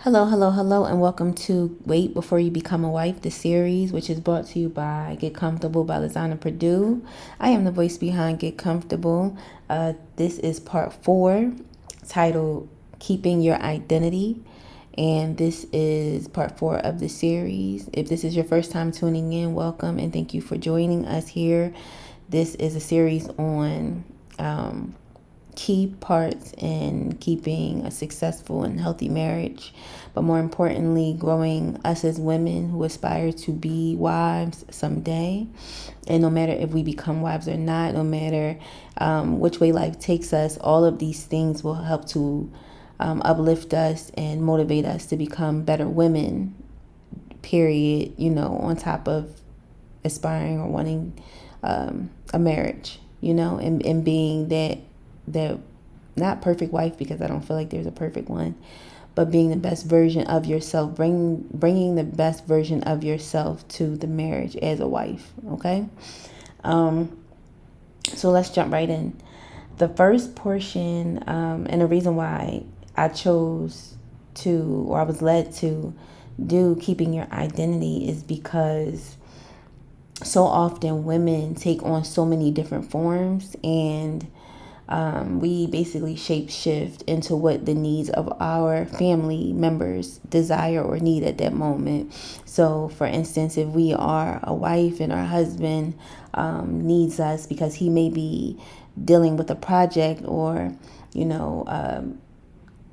Hello, hello, hello, and welcome to Wait Before You Become a Wife, the series, which is brought to you by Get Comfortable by Lizana-Prodeaux. I am the voice behind Get Comfortable. This is part 4, titled Keeping Your Identity. And this is part 4 of the series. If this is your first time tuning in, welcome and thank you for joining us here. This is a series on key parts in keeping a successful and healthy marriage, but more importantly, growing us as women who aspire to be wives someday. And no matter if we become wives or not, no matter which way life takes us, all of these things will help to uplift us and motivate us to become better women, period, on top of aspiring or wanting a marriage, and being that not perfect wife, because I don't feel like there's a perfect one, but being the best version of yourself, bringing the best version of yourself to the marriage as a wife. Okay. So let's jump right in. The first portion, and the reason why I chose to, or I was led to do keeping your identity, is because so often women take on so many different forms, and we basically shape shift into what the needs of our family members desire or need at that moment. So, for instance, if we are a wife and our husband needs us because he may be dealing with a project or,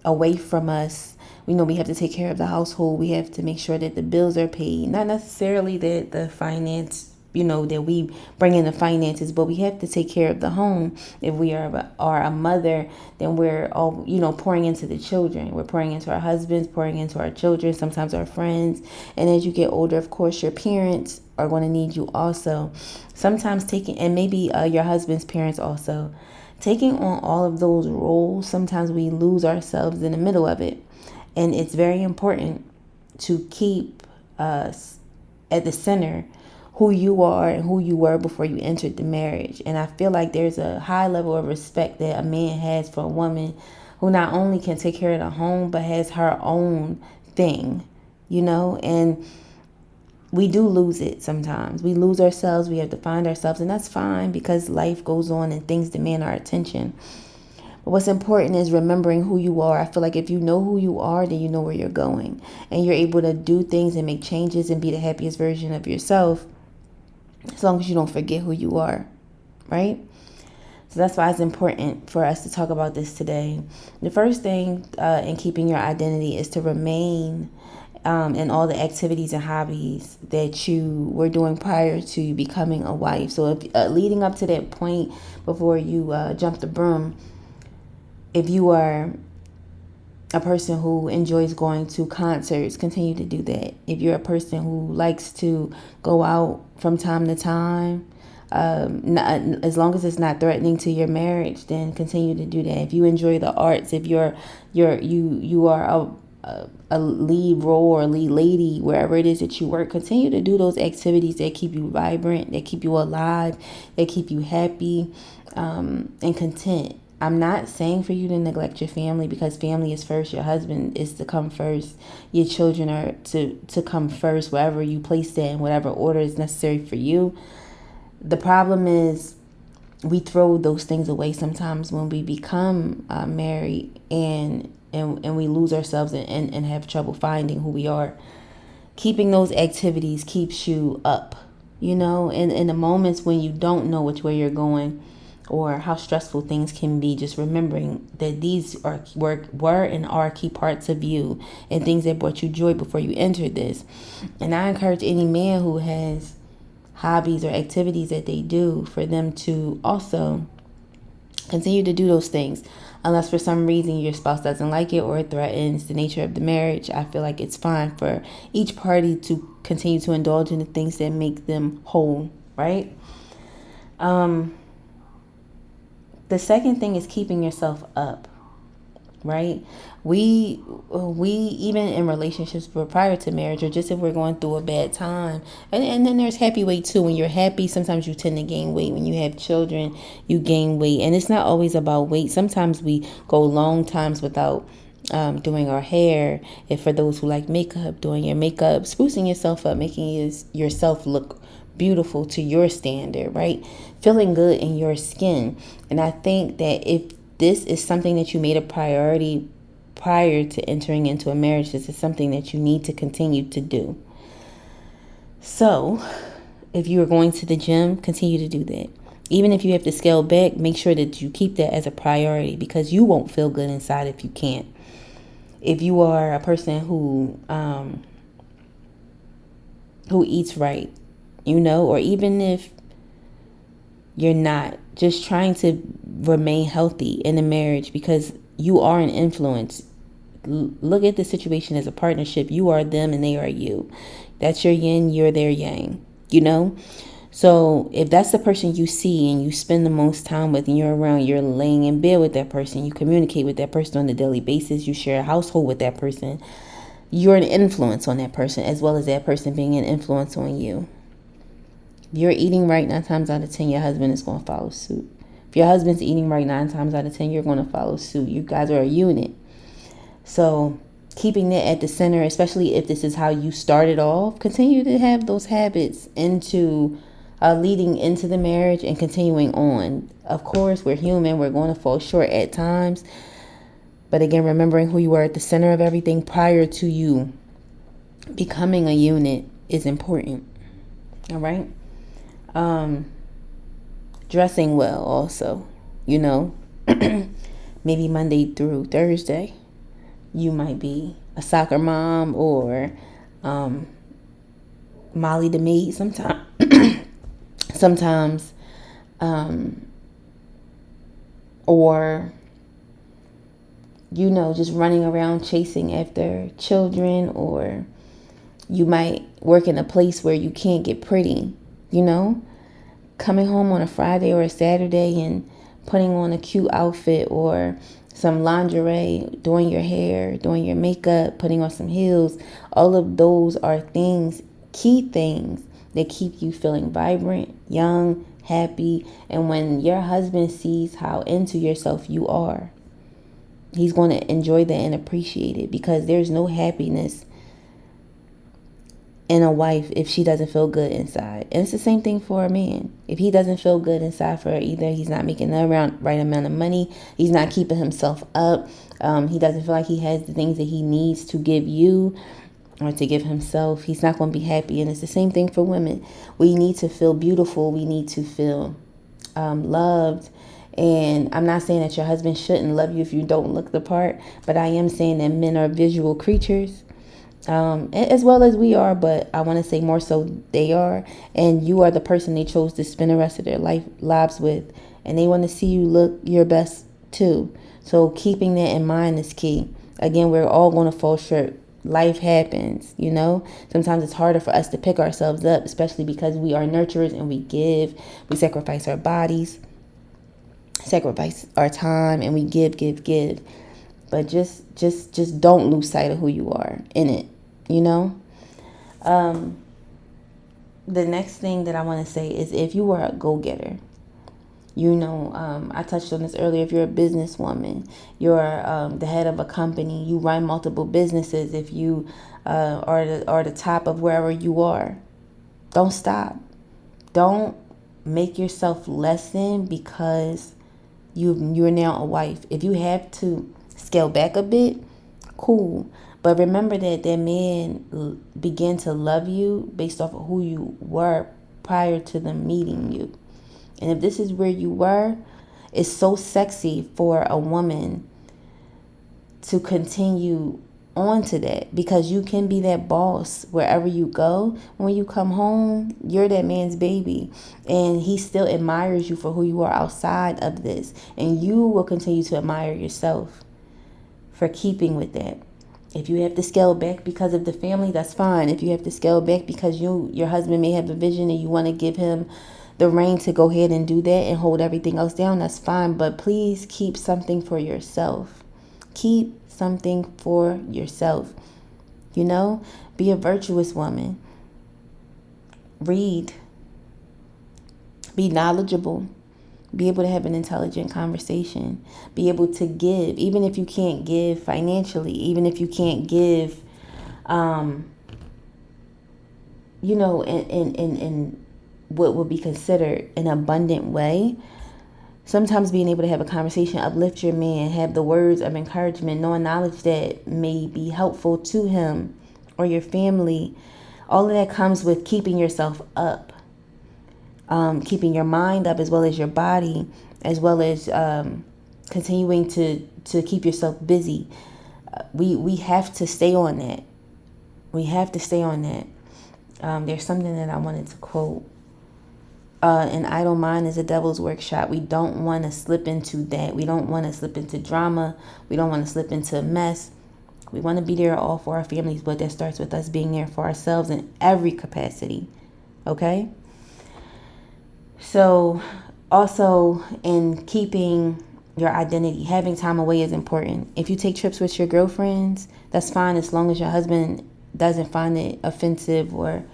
away from us, we know we have to take care of the household. We have to make sure that the bills are paid. Not necessarily that the finance, that we bring in the finances, but we have to take care of the home. If we are a mother, then we're all, pouring into the children. We're pouring into our husbands, pouring into our children, sometimes our friends. And as you get older, of course, your parents are going to need you also. Sometimes and maybe your husband's parents also. Taking on all of those roles, sometimes we lose ourselves in the middle of it. And it's very important to keep us at the center who you are and who you were before you entered the marriage. And I feel like there's a high level of respect that a man has for a woman who not only can take care of the home, but has her own thing, and we do lose it sometimes. We lose ourselves. We have to find ourselves, and that's fine because life goes on and things demand our attention. But what's important is remembering who you are. I feel like if you know who you are, then you know where you're going, and you're able to do things and make changes and be the happiest version of yourself, as long as you don't forget who you are, right? So that's why it's important for us to talk about this today. The first thing in keeping your identity is to remain in all the activities and hobbies that you were doing prior to becoming a wife. So if leading up to that point, before you jump the broom, if you are a person who enjoys going to concerts, continue to do that. If you're a person who likes to go out from time to time, as long as it's not threatening to your marriage, then continue to do that. If you enjoy the arts, if you are a lead role or lead lady wherever it is that you work, continue to do those activities that keep you vibrant, that keep you alive, that keep you happy and content. I'm not saying for you to neglect your family, because family is first. Your husband is to come first. Your children are to come first, wherever you place that in whatever order is necessary for you. The problem is we throw those things away sometimes when we become married and we lose ourselves and have trouble finding who we are. Keeping those activities keeps you up, in the moments when you don't know which way you're going or how stressful things can be. Just remembering that these were and are key parts of you and things that brought you joy before you entered this. And I encourage any man who has hobbies or activities that they do for them to also continue to do those things. Unless for some reason your spouse doesn't like it or it threatens the nature of the marriage, I feel like it's fine for each party to continue to indulge in the things that make them whole, right? The second thing is keeping yourself up, right? We even in relationships prior to marriage, or just if we're going through a bad time, and then there's happy weight too. When you're happy, sometimes you tend to gain weight. When you have children, you gain weight, and it's not always about weight. Sometimes we go long times without doing our hair. If for those who like makeup, doing your makeup, sprucing yourself up, making yourself look beautiful to your standard, right? Feeling good in your skin. And I think that if this is something that you made a priority prior to entering into a marriage, this is something that you need to continue to do. So if you are going to the gym, continue to do that. Even if you have to scale back, make sure that you keep that as a priority, because you won't feel good inside if you can't. If you are a person who eats right, or even if you're not, just trying to remain healthy in a marriage, because you are an influence. Look at the situation as a partnership. You are them and they are you. That's your yin, you're their yang, So if that's the person you see and you spend the most time with and you're around, you're laying in bed with that person, you communicate with that person on a daily basis, you share a household with that person, you're an influence on that person, as well as that person being an influence on you. If you're eating right, 9 times out of 10, your husband is going to follow suit. If your husband's eating right 9 times out of 10, you're going to follow suit. You guys are a unit. So keeping that at the center, especially if this is how you started off, continue to have those habits into leading into the marriage and continuing on. Of course, we're human. We're going to fall short at times. But again, remembering who you were at the center of everything prior to you becoming a unit is important. All right. Dressing well also, maybe Monday through Thursday, you might be a soccer mom or Molly the maid sometimes, or just running around chasing after children, or you might work in a place where you can't get pretty, coming home on a Friday or a Saturday and putting on a cute outfit or some lingerie, doing your hair, doing your makeup, putting on some heels. All of those are key things that keep you feeling vibrant, young, happy. And when your husband sees how into yourself you are, he's going to enjoy that and appreciate it, because there's no happiness in a wife if she doesn't feel good inside. And it's the same thing for a man. If he doesn't feel good inside for her, either he's not making the right amount of money, he's not keeping himself up, he doesn't feel like he has the things that he needs to give you or to give himself, he's not going to be happy. And it's the same thing for women. We need to feel beautiful. We need to feel loved. And I'm not saying that your husband shouldn't love you if you don't look the part, but I am saying that men are visual creatures. As well as we are, but I want to say more so they are, and you are the person they chose to spend the rest of their lives with, and they want to see you look your best too. So keeping that in mind is key. Again, we're all going to fall short. Life happens, Sometimes it's harder for us to pick ourselves up, especially because we are nurturers and we sacrifice our bodies, sacrifice our time, and we give. But just don't lose sight of who you are in it, The next thing that I want to say is, if you are a go-getter, I touched on this earlier. If you're a businesswoman, you're the head of a company, you run multiple businesses, if you are the top of wherever you are, don't stop. Don't make yourself less than because you're now a wife. If you have to scale back a bit, cool. But remember that man began to love you based off of who you were prior to them meeting you. And if this is where you were, it's so sexy for a woman to continue on to that, because you can be that boss wherever you go. When you come home, you're that man's baby, and he still admires you for who you are outside of this, and you will continue to admire yourself for keeping with that. If you have to scale back because of the family, that's fine. If you have to scale back because your husband may have a vision and you want to give him the reign to go ahead and do that and hold everything else down, that's fine. But please keep something for yourself. Keep something for yourself. Be a virtuous woman. Read. Be knowledgeable. Be able to have an intelligent conversation. Be able to give, even if you can't give financially, even if you can't give, in what would be considered an abundant way. Sometimes being able to have a conversation, uplift your man, have the words of encouragement, knowing knowledge that may be helpful to him or your family. All of that comes with keeping yourself up, keeping your mind up as well as your body, as well as continuing to keep yourself busy. We have to stay on that. We have to stay on that. There's something that I wanted to quote. An idle mind is a devil's workshop. We don't want to slip into that. We don't want to slip into drama. We don't want to slip into mess. We want to be there all for our families, but that starts with us being there for ourselves in every capacity. Okay? So also in keeping your identity, having time away is important. If you take trips with your girlfriends, that's fine as long as your husband doesn't find it offensive or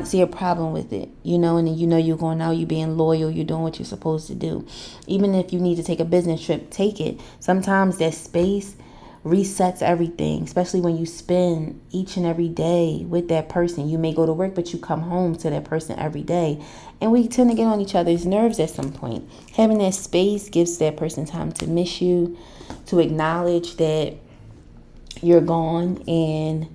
see a problem with it, and then you're going out, you're being loyal, you're doing what you're supposed to do. Even if you need to take a business trip, take it. Sometimes that space resets everything, especially when you spend each and every day with that person. You may go to work, but you come home to that person every day. And we tend to get on each other's nerves at some point. Having that space gives that person time to miss you, to acknowledge that you're gone, and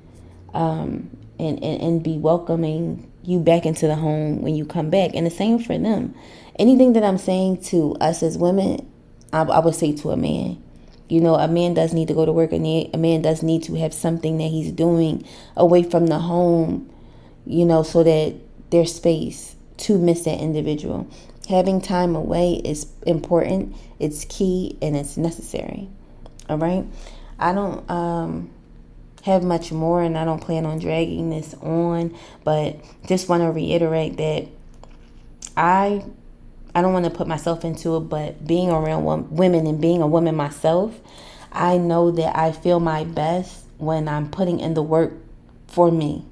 be welcoming you back into the home when you come back. And the same for them. Anything that I'm saying to us as women, I would say to a man. A man does need to go to work, and a man does need to have something that he's doing away from the home, so that there's space to miss that individual. Having time away is important, it's key, and it's necessary. All right? I don't have much more, and I don't plan on dragging this on, but just want to reiterate that I don't want to put myself into it, but being around women and being a woman myself, I know that I feel my best when I'm putting in the work for me.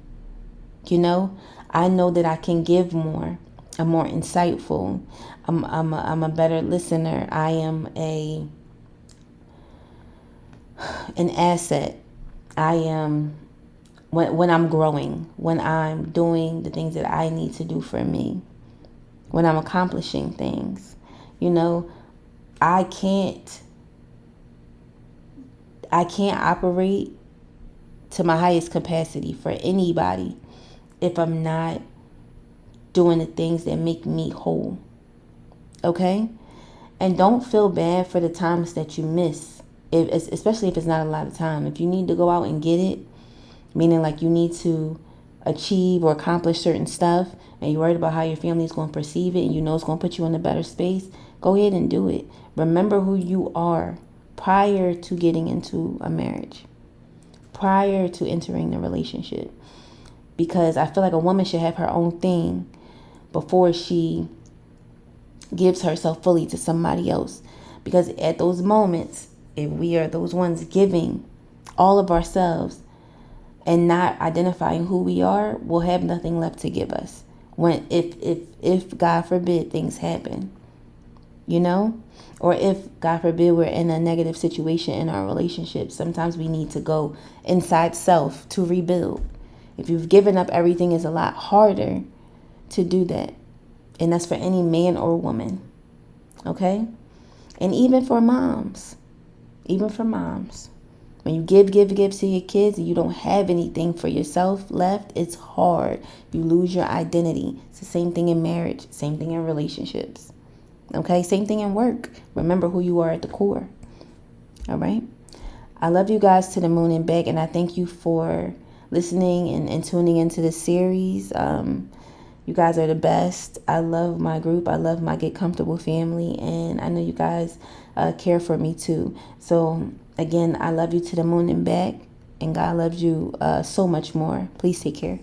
I know that I can give more. I'm more insightful. I'm a better listener. I am an asset. I am, when I'm growing, when I'm doing the things that I need to do for me, when I'm accomplishing things, I can't operate to my highest capacity for anybody if I'm not doing the things that make me whole. Okay? And don't feel bad for the times that you miss. Especially if it's not a lot of time. If you need to go out and get it, meaning like you need to achieve or accomplish certain stuff, and you're worried about how your family is going to perceive it, and it's going to put you in a better space, go ahead and do it. Remember who you are prior to getting into a marriage, prior to entering the relationship. Because I feel like a woman should have her own thing before she gives herself fully to somebody else. Because at those moments, if we are those ones giving all of ourselves and not identifying who we are, we'll have nothing left to give us. If God forbid things happen, or if God forbid we're in a negative situation in our relationship, sometimes we need to go inside self to rebuild. If you've given up everything, it's a lot harder to do that. And that's for any man or woman. Okay? And even for moms. When you give to your kids and you don't have anything for yourself left, it's hard. You lose your identity. It's the same thing in marriage, same thing in relationships. Okay, same thing in work. Remember who you are at the core. All right. I love you guys to the moon and back, and I thank you for listening and tuning into this series. You guys are the best. I love my group. I love my Get Comfortable family, and I know you guys care for me too. So again, I love you to the moon and back, and God loves you so much more. Please take care.